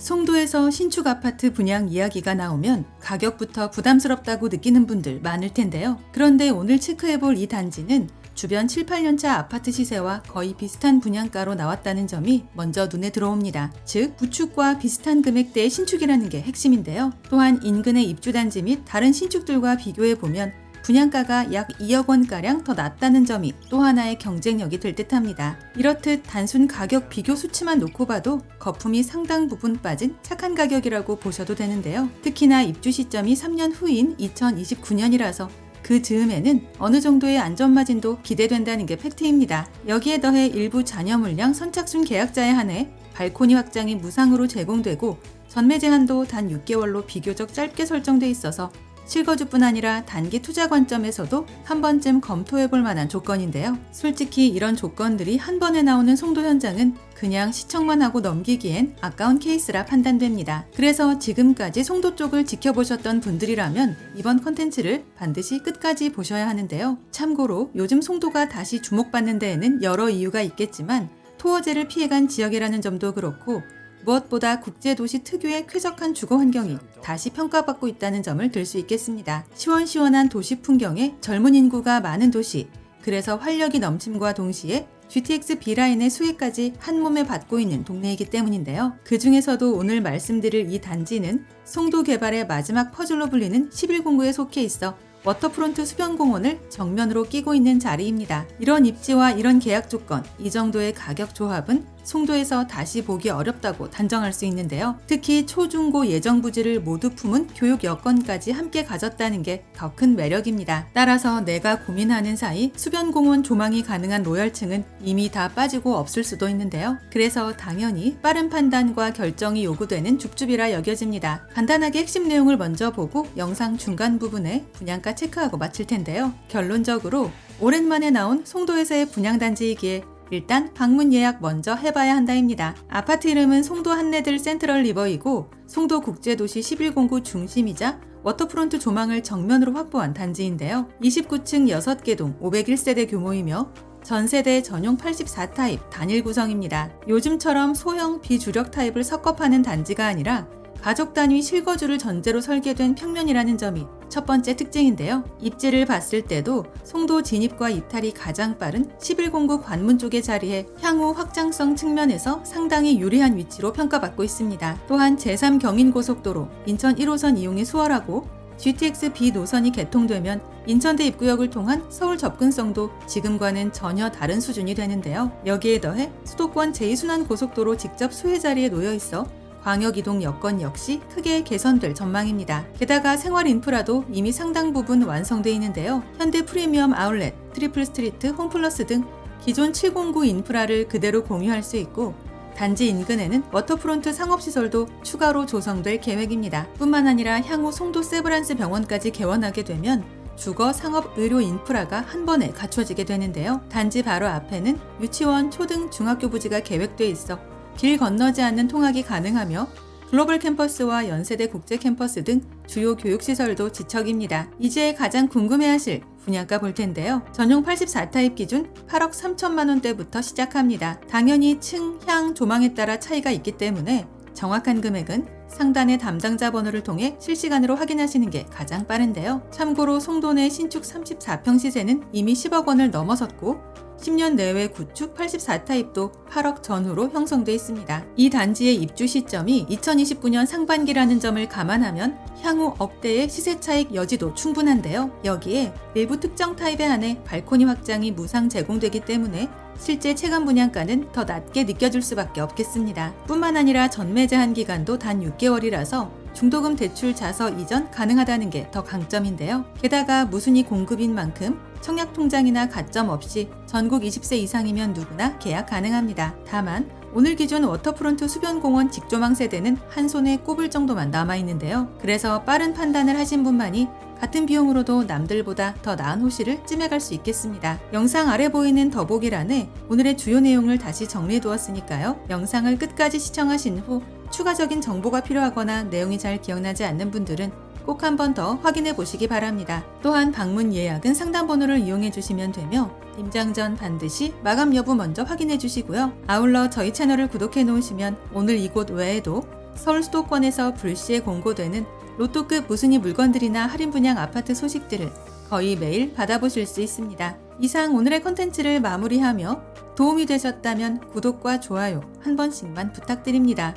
송도에서 신축 아파트 분양 이야기가 나오면 가격부터 부담스럽다고 느끼는 분들 많을 텐데요. 그런데 오늘 체크해볼 이 단지는 주변 7, 8년차 아파트 시세와 거의 비슷한 분양가로 나왔다는 점이 먼저 눈에 들어옵니다. 즉, 부축과 비슷한 금액대의 신축이라는 게 핵심인데요. 또한 인근의 입주단지 및 다른 신축들과 비교해보면 분양가가 약 2억 원가량 더 낮다는 점이 또 하나의 경쟁력이 될 듯합니다. 이렇듯 단순 가격 비교 수치만 놓고 봐도 거품이 상당 부분 빠진 착한 가격이라고 보셔도 되는데요. 특히나 입주 시점이 3년 후인 2029년이라서 그 즈음에는 어느 정도의 안전마진도 기대된다는 게 팩트입니다. 여기에 더해 일부 잔여 물량 선착순 계약자에 한해 발코니 확장이 무상으로 제공되고 전매 제한도 단 6개월로 비교적 짧게 설정돼 있어서 실거주뿐 아니라 단기 투자 관점에서도 한 번쯤 검토해볼 만한 조건인데요. 솔직히 이런 조건들이 한 번에 나오는 송도 현장은 그냥 시청만 하고 넘기기엔 아까운 케이스라 판단됩니다. 그래서 지금까지 송도 쪽을 지켜보셨던 분들이라면 이번 컨텐츠를 반드시 끝까지 보셔야 하는데요. 참고로 요즘 송도가 다시 주목받는 데에는 여러 이유가 있겠지만 토어제를 피해간 지역이라는 점도 그렇고 무엇보다 국제도시 특유의 쾌적한 주거 환경이 다시 평가받고 있다는 점을 들 수 있겠습니다. 시원시원한 도시 풍경에 젊은 인구가 많은 도시, 그래서 활력이 넘침과 동시에 GTX B라인의 수혜까지 한 몸에 받고 있는 동네이기 때문인데요. 그 중에서도 오늘 말씀드릴 이 단지는 송도 개발의 마지막 퍼즐로 불리는 11공구에 속해 있어 워터프론트 수변공원을 정면으로 끼고 있는 자리입니다. 이런 입지와 이런 계약 조건, 이 정도의 가격 조합은 송도에서 다시 보기 어렵다고 단정할 수 있는데요. 특히 초중고 예정 부지를 모두 품은 교육 여건까지 함께 가졌다는 게 더 큰 매력입니다. 따라서 내가 고민하는 사이 수변공원 조망이 가능한 로열층은 이미 다 빠지고 없을 수도 있는데요. 그래서 당연히 빠른 판단과 결정이 요구되는 줍줍이라 여겨집니다. 간단하게 핵심 내용을 먼저 보고 영상 중간 부분에 분양가 체크하고 마칠 텐데요. 결론적으로 오랜만에 나온 송도에서의 분양단지이기에 일단 방문 예약 먼저 해봐야 한다입니다. 아파트 이름은 송도 한내들 센트럴 리버이고 송도 국제도시 11공구 중심이자 워터프론트 조망을 정면으로 확보한 단지인데요. 29층 6개 동 501세대 규모이며 전세대 전용 84타입 단일 구성입니다. 요즘처럼 소형 비주력 타입을 섞어 파는 단지가 아니라 가족 단위 실거주를 전제로 설계된 평면이라는 점이 첫 번째 특징인데요. 입지를 봤을 때도 송도 진입과 이탈이 가장 빠른 11공구 관문 쪽에 자리해 향후 확장성 측면에서 상당히 유리한 위치로 평가받고 있습니다. 또한 제3경인고속도로 인천 1호선 이용이 수월하고 GTX B 노선이 개통되면 인천대 입구역을 통한 서울 접근성도 지금과는 전혀 다른 수준이 되는데요. 여기에 더해 수도권 제2순환 고속도로 직접 수혜 자리에 놓여 있어 광역 이동 여건 역시 크게 개선될 전망입니다. 게다가 생활 인프라도 이미 상당 부분 완성돼 있는데요. 현대 프리미엄 아울렛, 트리플 스트리트, 홈플러스 등 기존 709 인프라를 그대로 공유할 수 있고 단지 인근에는 워터프론트 상업시설도 추가로 조성될 계획입니다. 뿐만 아니라 향후 송도 세브란스 병원까지 개원하게 되면 주거, 상업, 의료 인프라가 한 번에 갖춰지게 되는데요. 단지 바로 앞에는 유치원, 초등, 중학교 부지가 계획돼 있어 길 건너지 않는 통학이 가능하며 글로벌 캠퍼스와 연세대 국제 캠퍼스 등 주요 교육시설도 지척입니다. 이제 가장 궁금해하실 분양가 볼 텐데요. 전용 84타입 기준 8억 3천만 원대부터 시작합니다. 당연히 층, 향, 조망에 따라 차이가 있기 때문에 정확한 금액은 상단의 담당자 번호를 통해 실시간으로 확인하시는 게 가장 빠른데요. 참고로 송도 내 신축 34평 시세는 이미 10억 원을 넘어섰고 10년 내외 구축 84타입도 8억 전후로 형성돼 있습니다. 이 단지의 입주 시점이 2029년 상반기라는 점을 감안하면 향후 억대의 시세 차익 여지도 충분한데요. 여기에 일부 특정 타입에 한해 발코니 확장이 무상 제공되기 때문에 실제 체감 분양가는 더 낮게 느껴질 수밖에 없겠습니다. 뿐만 아니라 전매 제한 기간도 단 6개월이라서 중도금 대출 자서 이전 가능하다는 게 더 강점인데요. 게다가 무순위 공급인 만큼 청약통장이나 가점 없이 전국 20세 이상이면 누구나 계약 가능합니다. 다만 오늘 기준 워터프론트 수변공원 직조망 세대는 한 손에 꼽을 정도만 남아있는데요. 그래서 빠른 판단을 하신 분만이 같은 비용으로도 남들보다 더 나은 호실을 찜해갈 수 있겠습니다. 영상 아래 보이는 더보기란에 오늘의 주요 내용을 다시 정리해두었으니까요. 영상을 끝까지 시청하신 후 추가적인 정보가 필요하거나 내용이 잘 기억나지 않는 분들은 꼭 한 번 더 확인해 보시기 바랍니다. 또한 방문 예약은 상담 번호를 이용해 주시면 되며 임장 전 반드시 마감 여부 먼저 확인해 주시고요. 아울러 저희 채널을 구독해 놓으시면 오늘 이곳 외에도 서울 수도권에서 불시에 공고되는 로또급 무순위 물건들이나 할인 분양 아파트 소식들을 거의 매일 받아보실 수 있습니다. 이상 오늘의 컨텐츠를 마무리하며 도움이 되셨다면 구독과 좋아요 한 번씩만 부탁드립니다.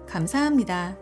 감사합니다.